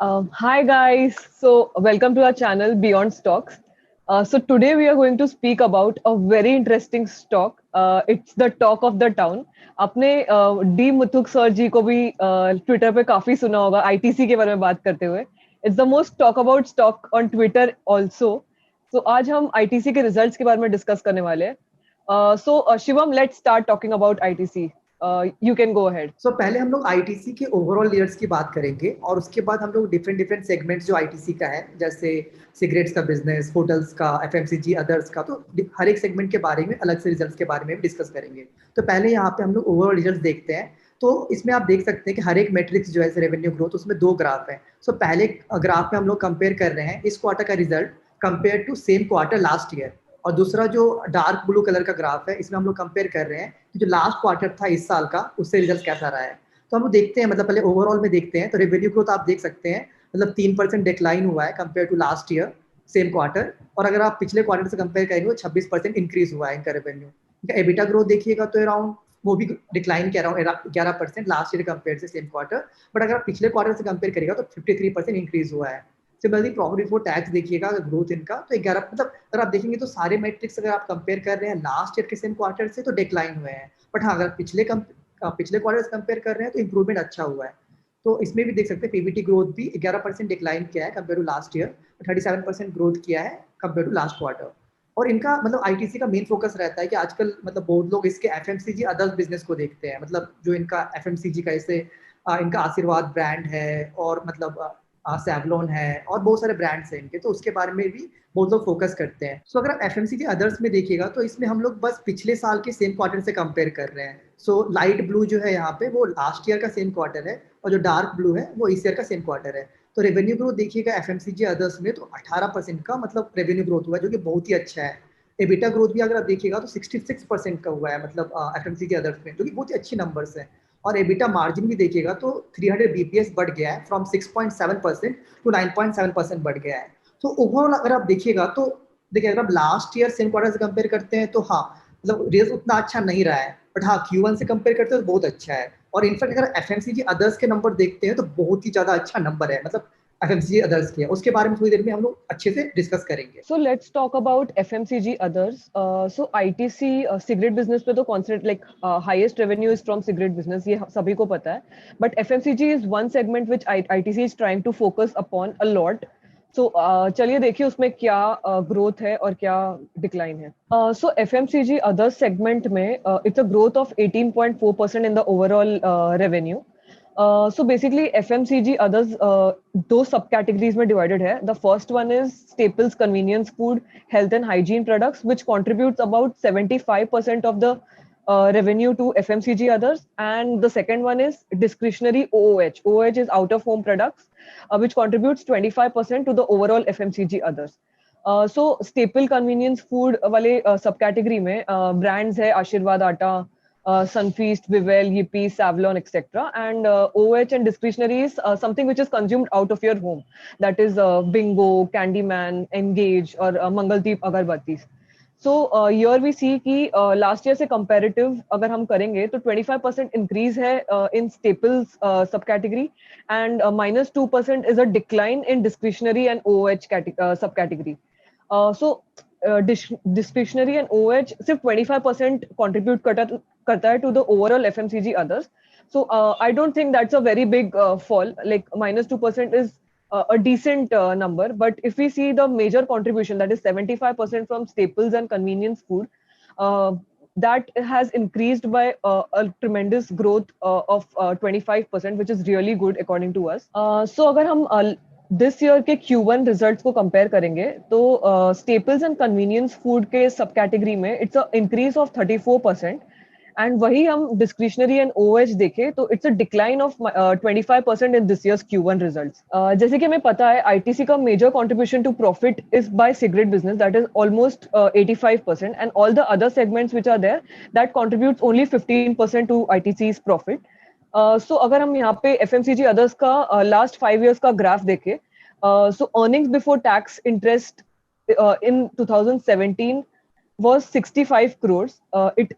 Hi guys, so welcome to our channel Beyond Stocks. So today we are going to speak about a very interesting stock. It's the talk of the town. आपने D मुथुक sir जी को भी Twitter पे काफी सुना होगा ITC के बारे में बात करते हुए. It's the most talk about stock on Twitter also. So आज हम आईटीसी के रिजल्ट्स के बारे में डिस्कस करने वाले हैं. So Shivam, let's start talking about ITC. You can go ahead. पहले हम लोग आईटीसी के ओवरऑल ईयर्स की बात करेंगे और उसके बाद हम लोग डिफरेंट डिफरेंट सेगमेंट्स जो आईटीसी का है, जैसे सिगरेट्स का बिजनेस, होटल्स का, एफएमसीजी, अदर्स का, तो हर एक सेगमेंट के बारे में, अलग से रिजल्ट्स के बारे में डिस्कस करेंगे। तो पहले यहाँ पे हम लोग ओवरऑल रिजल्ट देखते हैं। तो इसमें आप देख सकते हैं कि हर एक मेट्रिक्स जो है रेवेन्यू ग्रोथ, उसमें दो ग्राफ है। पहले ग्राफ में हम लोग कंपेयर कर रहे हैं इस क्वार्टर का result compare to same quarter last year, और दूसरा जो डार्क ब्लू कलर का ग्राफ है, इसमें हम लोग कंपेयर कर रहे हैं कि जो लास्ट क्वार्टर था इस साल का, उससे रिजल्ट कैसा रहा है। तो हम लोग देखते हैं, मतलब पहले ओवरऑल में देखते हैं। तो रेवेन्यू ग्रोथ आप देख सकते हैं, मतलब 3% डिक्लाइन हुआ है compare to last year same quarter. और अगर आप पिछले क्वार्टर से कंपेयर करेंगे तो 26% इंक्रीज हुआ है इनका रेवेन्यू। एबिटा ग्रोथ देखिएगा तो अराउंड वो भी डिक्लाइन के अराउंड 11% लास्ट ईयर कंपेयर से सेम क्वार्टर। बट अगर आप पिछले क्वार्टर से कंपेयर करेगा तो 53% इंक्रीज हुआ है। सिमिलरली प्रॉफिट बिफोर टैक्स देखिएगा ग्रोथ इनका तो 11, मतलब अगर आप देखेंगे तो सारे मैट्रिक्स अगर आप कंपेयर कर रहे हैं लास्ट ईयर के सेम क्वार्टर से तो डिक्लाइन हुए हैं। बट हाँ, अगर पिछले क्वार्टर से कंपेयर कर रहे हैं तो इंप्रूवमेंट अच्छा हुआ है। तो इसमें भी देख सकते हैं पीबीटी ग्रोथ भी 11% डिक्लाइन किया है compare to last year, 37% growth किया है कंपेयर टू लास्ट क्वार्टर। और इनका मतलब आईटीसी का मेन फोकस रहता है कि आजकल मतलब बहुत लोग इसके एफएमसीजी अदर्स बिजनेस को देखते हैं, मतलब जो इनका एफएमसीजी का, जैसे इनका आशीर्वाद ब्रांड है, और मतलब सैवलॉन है, और बहुत सारे ब्रांड्स हैं इनके, तो उसके बारे में भी बहुत लोग फोकस करते हैं। अगर आप एफएमसीजी अदर्स में देखिएगा तो इसमें हम लोग बस पिछले साल के सेम क्वार्टर से कंपेयर कर रहे हैं। लाइट ब्लू जो है यहाँ पे वो लास्ट ईयर का सेम क्वार्टर है, और जो डार्क ब्लू है वो इस ईयर का सेम क्वार्टर है। तो रेवेन्यू ग्रोथ देखिएगा एफएमसीजी अदर्स में तो 18% का मतलब रेवेन्यू ग्रोथ हुआ है, जो कि बहुत ही अच्छा है। एबिटा ग्रोथ भी अगर आप देखिएगा तो 66% का हुआ है, मतलब एफएमसीजी अदर्स में, जो कि बहुत ही अच्छी नंबर्स है। और एबिटा मार्जिन भी देखिएगा तो 300 बीपीएस बढ़ गया है, फ्रॉम 6.7% टू 9.7% बढ़ गया है। तो ओवरऑल अगर आप देखिएगा तो देखिए, अगर आप लास्ट ईयर सेम क्वार्टर से कंपेयर करते हैं तो हाँ, मतलब रिजल्ट उतना अच्छा नहीं रहा है। बट हाँ, Q1 से कंपेयर करते हैं तो बहुत अच्छा है। और इनफैक्ट अगर एफएमसीजी अदर्स के नंबर देखते हैं तो बहुत ही ज्यादा अच्छा नंबर है, मतलब एफएमसीजी अदर्स के। उसके बारे में थोड़ी देर में हम लोग अच्छे से डिस्कस करेंगे। So let's talk about FMCG others. So ITC cigarette business पे तो constant like highest revenue is from cigarette business, ये सभी को पता है. But FMCG is one segment which ITC is trying to focus upon a lot. So चलिए देखिए उसमें क्या growth है और क्या decline है. So FMCG other segment में it's a growth of 18.4% in the overall revenue. So basically FMCG others दो सब categories में divided है. The first one is staples, convenience food, health and hygiene products, which contributes about 75% of the revenue to FMCG others. And the second one is discretionary OOH. OOH is out of home products, which contributes 25% to the overall FMCG others. So staple convenience food वाले subcategory में brands है आशीर्वाद आटा, Sunfeast, Vivel, Yippee, Savlon, etc. And OH and discretionary is something which is consumed out of your home. That is Bingo, Candyman, Engage, or Mangaldeep Agarbattis. So here we see कि last year से comparative अगर हम करेंगे तो 25% increase है in staples subcategory, and -2% is a decline in discretionary and OH subcategory. So discretionary and OH सिर्फ 25% contribute करता है to the overall FMCG others. So I don't think that's a very big fall. Like -2% is a decent number. But if we see the major contribution, that is 75% from staples and convenience food, uh, that has increased by a tremendous growth of 25%, which is really good according to us. So अगर हम this year के Q1 results को compare करेंगे तो staples and convenience food के सब category में it's a increase of 34%. And वही हम डिस्क्रिशनरी एंड ओएच देखें तो it's a decline of 25% in this years Q1 results. जैसे कि हमें पता है आईटीसी का major contribution to profit is by cigarette business, that is almost 85%, and all the other segments which are there that contributes only 15% to ITC's profit. So अगर हम यहाँ पे एफएमसीजी अदर्स का लास्ट 5 years का graph देखें, so earnings before tax interest in 2017 was 65 crores. It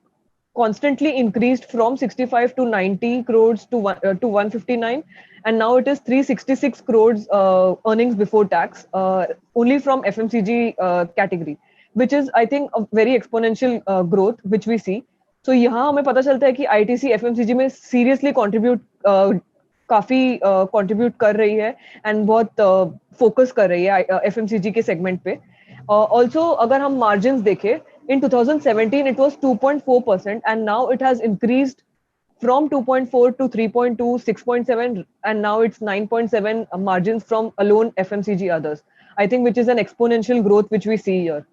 constantly increased from 65 to 90 crores to 159, and now it is 366 crores earnings before tax, only from FMCG category, which is I think a very exponential growth which we see. So यहाँ हमें पता चलता है कि ITC FMCG में seriously contribute काफी contribute कर रही है एंड बहुत फोकस कर रही है FMCG के सेगमेंट पे. Also, अगर हम margins देखें, in 2017 it was 2.4% and now it has increased from 2.4 to 3.2, 6.7, and now it's 9.7 margins from alone FMCG others. I think which is an exponential growth which we see here,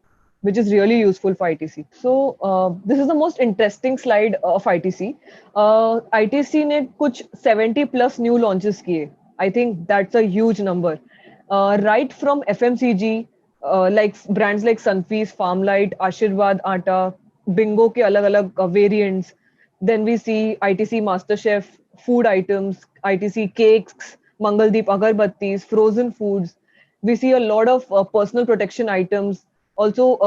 which is really useful for ITC. So this is the most interesting slide of ITC. ITC ने कुछ 70 plus new launches किए. I think that's a huge number. Right from FMCG, like brands like Sunfeast, Farmlight, Ashirwad Atta, Bingo के अलग-अलग variants. Then we see ITC MasterChef, food items, ITC cakes, Mangaldeep agarbattis, frozen foods. We see a lot of personal protection items. Also,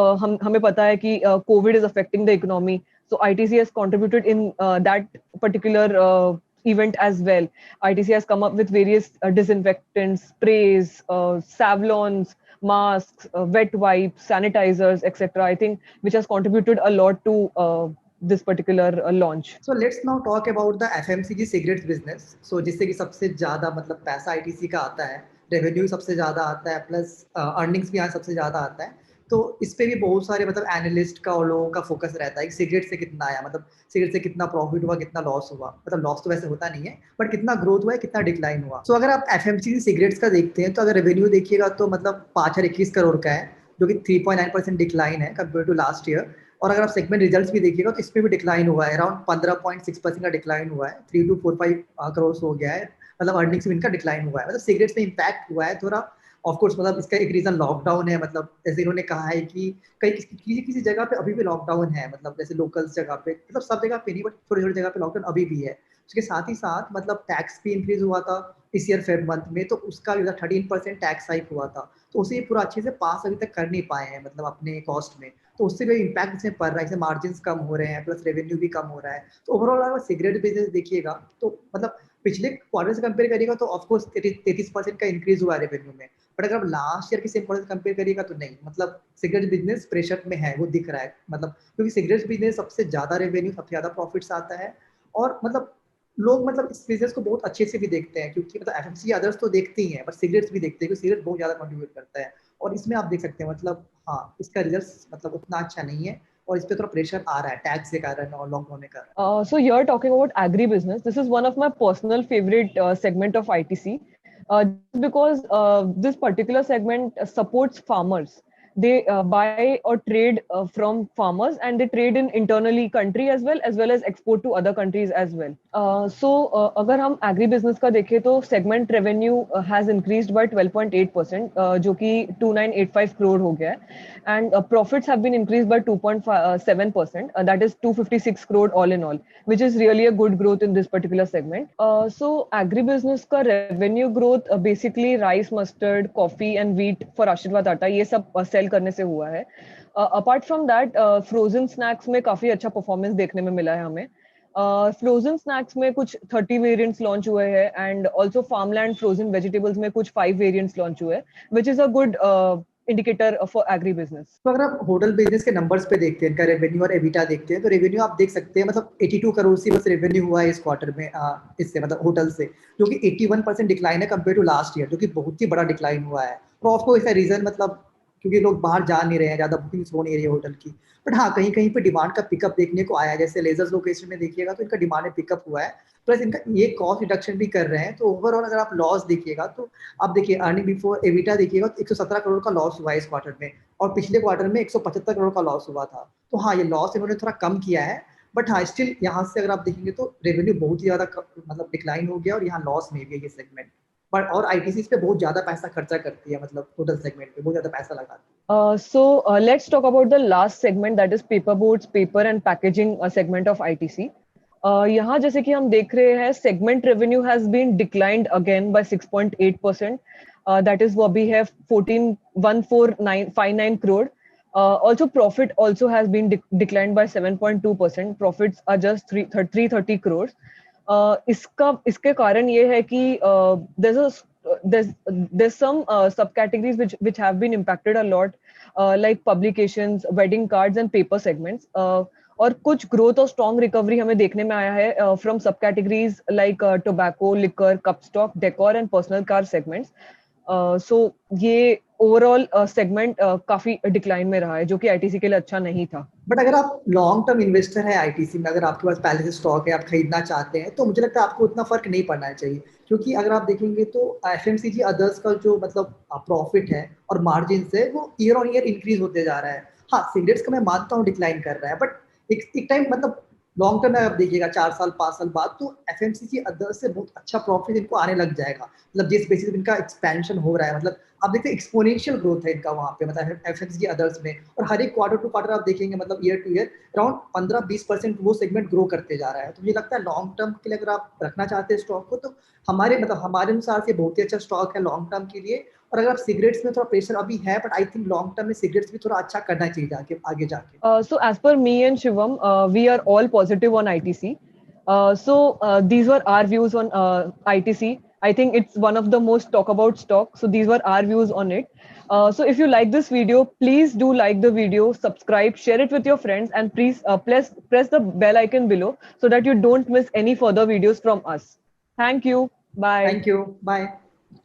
हमें पता है कि COVID is affecting the economy. So ITC has contributed in that particular event as well. ITC has come up with various disinfectants, sprays, savlons, masks, wet wipes, sanitizers, etc. I think which has contributed a lot to this particular launch. So let's now talk about the FMCG cigarettes business. So जिससे कि सबसे ज़्यादा मतलब पैसा ITC का आता है, revenue सबसे ज़्यादा आता है, प्लस अर्निंग्स भी यहाँ सबसे ज़्यादा आता है. तो इस पे भी बहुत सारे मतलब एनालिस्ट का और लोगों का फोकस रहता है कि सिगरेट से कितना आया, मतलब सिगरेट से कितना प्रॉफिट हुआ, कितना लॉस हुआ. मतलब लॉस तो वैसे होता नहीं है, बट कितना ग्रोथ हुआ है, कितना डिक्लाइन हुआ. सो अगर आप FMCG सिगरेट्स का देखते हैं तो अगर रेवेन्यू देखिएगा तो मतलब 5,021 करोड़ का है, जो कि 3.9% डिक्लाइन है कंपेयर टू लास्ट ईयर. और अगर आप सेगमेंट रिजल्ट्स भी देखिएगा तो इस पे भी डिक्लाइन हुआ है, अराउंड 15.6% का डिक्लाइन हुआ है, 3245 करोड़ हो गया है. मतलब अर्निंग्स में इनका डिक्लाइन हुआ है, मतलब सिगरेट्स में इम्पैक्ट हुआ है थोड़ा. ऑफ कोर्स मतलब इसका एक रीजन लॉकडाउन है, मतलब जैसे इन्होंने कहा है कि कई किसी जगह पे अभी भी लॉकडाउन है, मतलब जैसे लोकल्स जगह पे, मतलब सब जगह पे नहीं बट थोड़ी थोड़ी जगह पे लॉकडाउन अभी भी है. उसके साथ ही साथ मतलब टैक्स भी इंक्रीज हुआ था इस ईयर फेब मंथ में, तो उसका भी 13% टैक्स हाइक हुआ था. तो उसे पूरा अच्छे से पास अभी तक कर नहीं पाए हैं मतलब अपने कॉस्ट में, तो उससे भी इम्पैक्ट इसमें पड़ रहा है. इससे मार्जिन कम हो रहे हैं, प्लस रेवेन्यू भी कम हो रहा है. तो ओवरऑल अगर सिगरेट बिजनेस देखिएगा तो मतलब पिछले क्वार्टर से कंपेयर करिएगा तो ऑफकोर्स 33% का इंक्रीज हुआ है रेवेन्यू में, बट अगर आप लास्ट ईयर के सेम क्वार्टर से कंपेयर करिएगा तो नहीं. मतलब सिगरेट बिजनेस प्रेशर में है, वो दिख रहा है. मतलब क्योंकि सिगरेट बिजनेस सबसे ज्यादा रेवेन्यू, सबसे ज्यादा प्रॉफिट्स आता है. और मतलब लोग मतलब इस बिजनेस को बहुत अच्छे से भी देखते हैं, क्योंकि मतलब FMCG अदर्स तो देखते ही हैं, बट सिगरेट्स भी देखते हैं, क्योंकि सिगरेट बहुत ज्यादा कंट्रीब्यूट करता है. और इसमें आप देख सकते हैं मतलब हाँ, इसका रिजल्ट मतलब उतना अच्छा नहीं है, और इस पे थोड़ा प्रेशर आ रहा है टैक्स के कारण और लॉकडाउन के कारण. So you're talking about agri-business. This is one of my personal favorite segment of ITC, because this particular segment supports farmers. They buy or trade from farmers, and they trade in internally country as well as export to other countries as well. So अगर हम agri-business का देखें तो segment revenue has increased by 12.8%, जो कि 2985 crore हो गया है, and profits have been increased by 2.7%, that is 256 crore all in all, which is really a good growth in this particular segment. So agribusiness का revenue growth basically rice, mustard, coffee and wheat for Ashirwad Atta, ये सब sell करने से हुआ है. Apart from that, frozen snacks में काफी अच्छा performance देखने में मिला है हमें. फ्रोजन स्नैक्स में कुछ 30 वेरिएंट्स लॉन्च हुए हैं, and also farmland frozen vegetables में कुछ 5 वेरिएंट्स लॉन्च हुए हैं, which is a good indicator for agri business. तो अगर आप होटल बिजनेस के नंबर्स पे देखते हैं, इनका रेवेन्यू और एबिटा देखते हैं, तो रेवेन्यू आप देख सकते हैं मतलब 82 करोड़ से बस रेवेन्यू हुआ है इस क्वार्टर में, इससे मतलब होटल से, जो कि 81% डिक्लाइन है कंपेयर टू लास्ट ईयर, जो कि बहुत ही बड़ा डिक्लाइन हुआ है. और ऑफ कोर्स इसका रीजन मतलब क्योंकि लोग बाहर जा नहीं रहे हैं, ज्यादा बुकिंग्स हो नहीं रही है होटल की. बट हाँ, कहीं कहीं पे डिमांड का पिकअप देखने को आया है, जैसे लेजर्स लोकेशन में देखिएगा तो इनका डिमांड में पिकअप हुआ है, प्लस इनका ये कॉस्ट रिडक्शन भी कर रहे हैं. तो ओवरऑल अगर आप लॉस देखिएगा तो आप देखिए अर्निंग बिफोर एबिटा देखिएगा तो 117 करोड़ का लॉस हुआ है इस क्वार्टर में, और पिछले क्वार्टर में 175 करोड़ का लॉस हुआ था. तो हाँ, ये लॉस इन्होंने थोड़ा कम किया है, बट हाँ स्टिल यहाँ से अगर आप देखेंगे तो रेवेन्यू बहुत ही ज्यादा मतलब डिक्लाइन हो गया, और यहाँ लॉस में भी है ये सेगमेंट. बट और ITC इस पे बहुत ज्यादा पैसा खर्चा करती है, मतलब टोटल सेगमेंट पे बहुत ज्यादा पैसा लगाती है. So let's talk about the last segment, that is paper boards, paper and packaging segment of ITC. यहाँ जैसे कि हम देख रहे हैं segment revenue has been declined again by 6.8%. That is what we have 14,14959 crore. Also, profit also has been declined by 7.2%. Profits are just 330 crores. इसके कारण ये है कि there's some subcategories which have been impacted a lot, like publications, wedding cards and paper segments. और कुछ growth और strong recovery हमें देखने में आया है from sub categories like tobacco, liquor, cup stock, decor and personal care segments. So ये overall segment काफी डिक्लाइन में रहा है, जो कि आईटीसी के लिए अच्छा नहीं था. बट अगर आप लॉन्ग टर्म इन्वेस्टर है आईटीसी में, अगर आपके पास पहले से स्टॉक है, आप खरीदना चाहते हैं, तो मुझे लगता है आपको उतना फर्क नहीं पड़ना चाहिए. क्योंकि अगर आप देखेंगे तो एफएमसीजी अदर्स का जो मतलब प्रॉफिट है और मार्जिन है वो ईयर ऑन ईयर इंक्रीज होते जा रहा है. हाँ, सिगरेट्स का मैं मानता हूँ डिक्लाइन कर रहा है, बट एक टाइम मतलब लॉन्ग टर्म में आप देखिएगा 4 साल 5 साल बाद तो एफएमसीजी अदर्स से बहुत अच्छा प्रॉफिट इनको आने लग जाएगा. मतलब जिस बेसिस इनका एक्सपेंशन हो रहा है, मतलब आप देखते हैं एक्सपोनेंशियल ग्रोथ है इनका वहाँ पे, मतलब एफएमसीजी अदर्स में. और हर एक क्वार्टर टू क्वार्टर आप देखेंगे, मतलब ईयर टू ईयर अराउंड 15-20% वो सेगमेंट ग्रो करते जा रहा है. तो मुझे लगता है लॉन्ग टर्म के लिए अगर आप रखना चाहते हैं स्टॉक को, तो हमारे अनुसार से बहुत ही अच्छा स्टॉक है लॉन्ग टर्म के लिए. और अगर आप सिगरेट्स में थोड़ा प्रेशर अभी है, but I think long term में सिगरेट्स भी थोड़ा अच्छा करना चाहिए आगे जाके. So as per me and Shivam, we are all positive on ITC. These were our views on ITC. I think it's one of the most talk about stock. So these were our views on it. So if you like this video, please do like the video, subscribe, share it with your friends, and please press the bell icon below so that you don't miss any further videos from us. Thank you. Bye. Thank you. Bye.